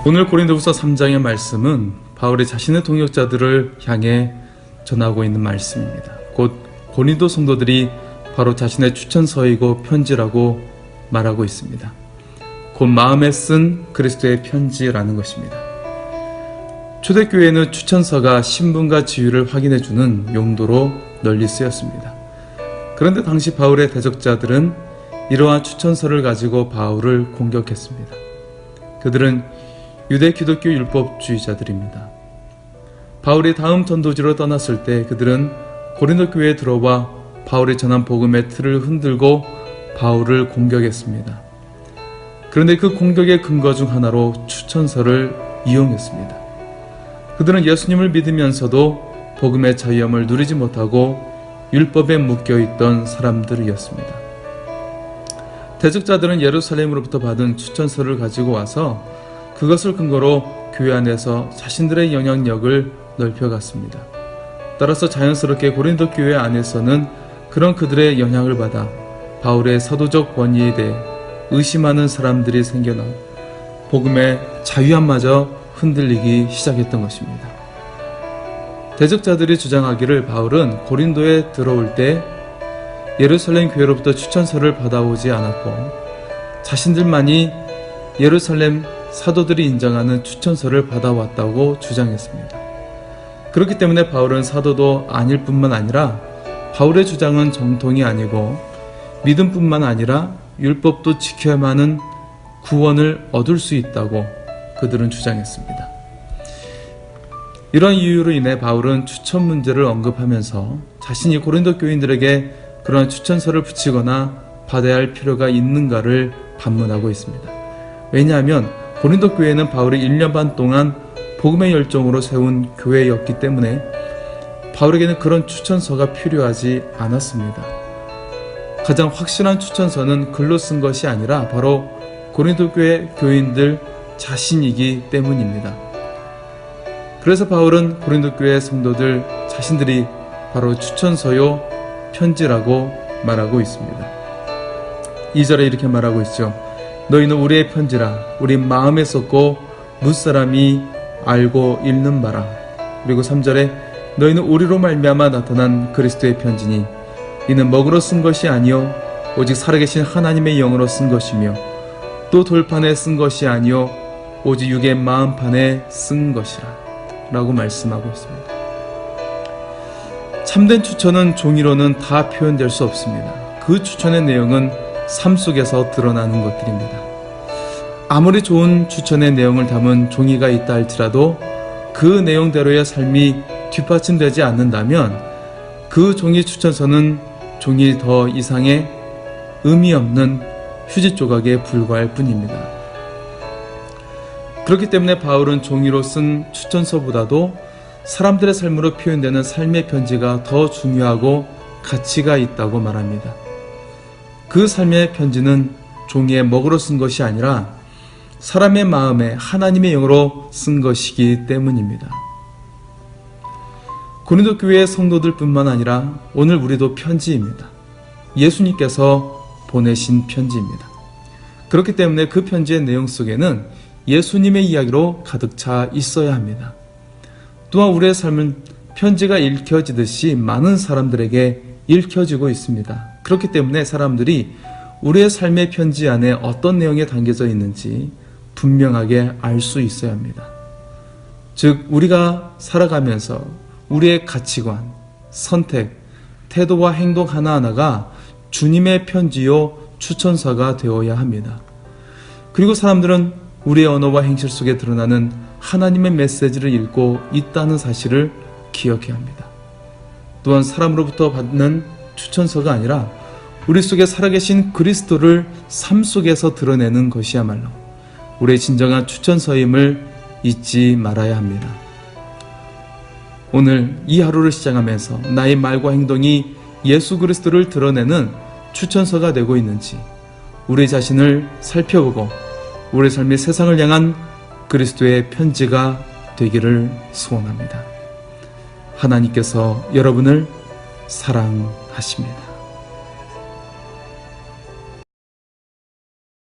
오늘 고린도후서 3장의 말씀은 바울이 자신의 동역자들을 향해 전하고 있는 말씀입니다. 곧 고린도 성도들이 바로 자신의 추천서이고 편지라고 말하고 있습니다. 곧 마음에 쓴 그리스도의 편지라는 것입니다. 초대교회는 추천서가 신분과 지위를 확인해주는 용도로 널리 쓰였습니다. 그런데 당시 바울의 대적자들은 이러한 추천서를 가지고 바울을 공격했습니다. 그들은 유대 기독교 율법주의자들입니다. 바울이 다음 전도지로 떠났을 때 그들은 고린도 교회에 들어와 바울이 전한 복음의 틀을 흔들고 바울을 공격했습니다. 그런데 그 공격의 근거 중 하나로 추천서를 이용했습니다. 그들은 예수님을 믿으면서도 복음의 자유함을 누리지 못하고 율법에 묶여있던 사람들이었습니다. 대적자들은 예루살렘으로부터 받은 추천서를 가지고 와서 그것을 근거로 교회 안에서 자신들의 영향력을 넓혀갔습니다. 따라서 자연스럽게 고린도 교회 안에서는 그런 그들의 영향을 받아 바울의 사도적 권위에 대해 의심하는 사람들이 생겨나 복음의 자유함마저 흔들리기 시작했던 것입니다. 대적자들이 주장하기를 바울은 고린도에 들어올 때 예루살렘 교회로부터 추천서를 받아오지 않았고 자신들만이 예루살렘 사도들이 인정하는 추천서를 받아왔다고 주장했습니다. 그렇기 때문에 바울은 사도도 아닐 뿐만 아니라 바울의 주장은 정통이 아니고 믿음뿐만 아니라 율법도 지켜야만 하는 구원을 얻을 수 있다고 그들은 주장했습니다. 이런 이유로 인해 바울은 추천 문제를 언급하면서 자신이 고린도 교인들에게 그러한 추천서를 붙이거나 받아야 할 필요가 있는가를 반문하고 있습니다. 왜냐하면 고린도 교회는 바울이 1년 반 동안 복음의 열정으로 세운 교회였기 때문에 바울에게는 그런 추천서가 필요하지 않았습니다. 가장 확실한 추천서는 글로 쓴 것이 아니라 바로 고린도 교회 교인들 자신이기 때문입니다. 그래서 바울은 고린도 교회 성도들 자신들이 바로 추천서요 편지라고 말하고 있습니다. 2절에 이렇게 말하고 있죠. 너희는 우리의 편지라 우리 마음에 썼고 무사람이 알고 읽는 바라. 그리고 3절에 너희는 우리로 말미암아 나타난 그리스도의 편지니 이는 먹으로 쓴 것이 아니요 오직 살아계신 하나님의 영으로 쓴 것이며 또 돌판에 쓴 것이 아니요 오직 육의 마음판에 쓴 것이라 라고 말씀하고 있습니다. 참된 추천은 종이로는 다 표현될 수 없습니다. 그 추천의 내용은 삶 속에서 드러나는 것들입니다. 아무리 좋은 추천의 내용을 담은 종이가 있다 할지라도 그 내용대로의 삶이 뒷받침되지 않는다면 그 종이 추천서는 종이 더 이상의 의미 없는 휴지 조각에 불과할 뿐입니다. 그렇기 때문에 바울은 종이로 쓴 추천서보다도 사람들의 삶으로 표현되는 삶의 편지가 더 중요하고 가치가 있다고 말합니다. 그 삶의 편지는 종이에 먹으로 쓴 것이 아니라 사람의 마음에 하나님의 영으로 쓴 것이기 때문입니다. 고린도 교회의 성도들 뿐만 아니라 오늘 우리도 편지입니다. 예수님께서 보내신 편지입니다. 그렇기 때문에 그 편지의 내용 속에는 예수님의 이야기로 가득 차 있어야 합니다. 또한 우리의 삶은 편지가 읽혀지듯이 많은 사람들에게 읽혀지고 있습니다. 그렇기 때문에 사람들이 우리의 삶의 편지 안에 어떤 내용이 담겨져 있는지 분명하게 알 수 있어야 합니다. 즉 우리가 살아가면서 우리의 가치관, 선택, 태도와 행동 하나하나가 주님의 편지요 추천서가 되어야 합니다. 그리고 사람들은 우리의 언어와 행실 속에 드러나는 하나님의 메시지를 읽고 있다는 사실을 기억해야 합니다. 또한 사람으로부터 받는 추천서가 아니라 우리 속에 살아계신 그리스도를 삶 속에서 드러내는 것이야말로 우리의 진정한 추천서임을 잊지 말아야 합니다. 오늘 이 하루를 시작하면서 나의 말과 행동이 예수 그리스도를 드러내는 추천서가 되고 있는지 우리 자신을 살펴보고 우리 삶이 세상을 향한 그리스도의 편지가 되기를 소원합니다. 하나님께서 여러분을 사랑하십니다.